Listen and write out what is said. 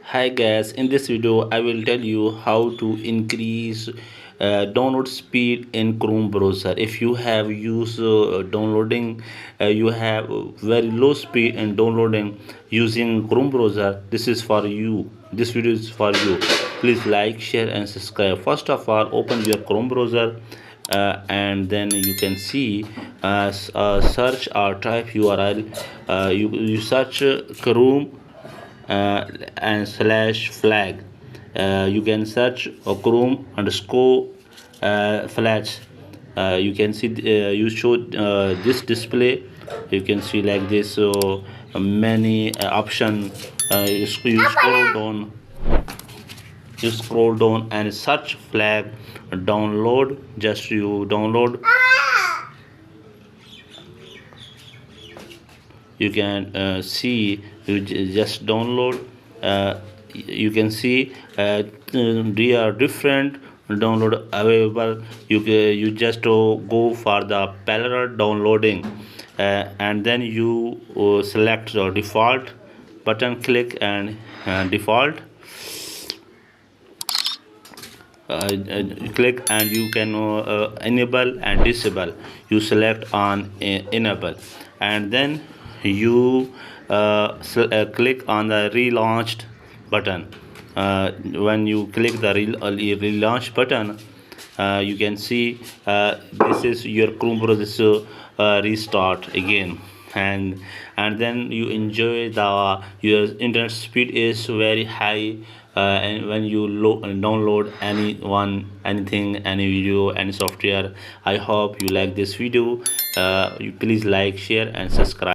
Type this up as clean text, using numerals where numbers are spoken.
Hi guys, in this video I will tell you how to increase download speed in Chrome browser. If you have used downloading, you have very low speed in downloading using Chrome browser. This is for you. This video is for you. Please like, share, and subscribe. First of all, open your Chrome browser. And then you can see search or type URL. You search Chrome and slash flag. You can search Chrome underscore flash. You can see you show this display. You can see like this. So many option. You scroll down. You scroll down and search flag download. Just you download. You can see you just download. You can see there are different download available. You just go for the parallel downloading, and then you select the default button, click and default. Click and you can enable and disable. You select on enable, and then you click on the relaunched button. When you click the relaunch button, you can see this is your Chrome browser restart again, and then you enjoy your internet speed is very high. And when you download anything, any video, any software. I hope you like this video. You please like, share, and subscribe.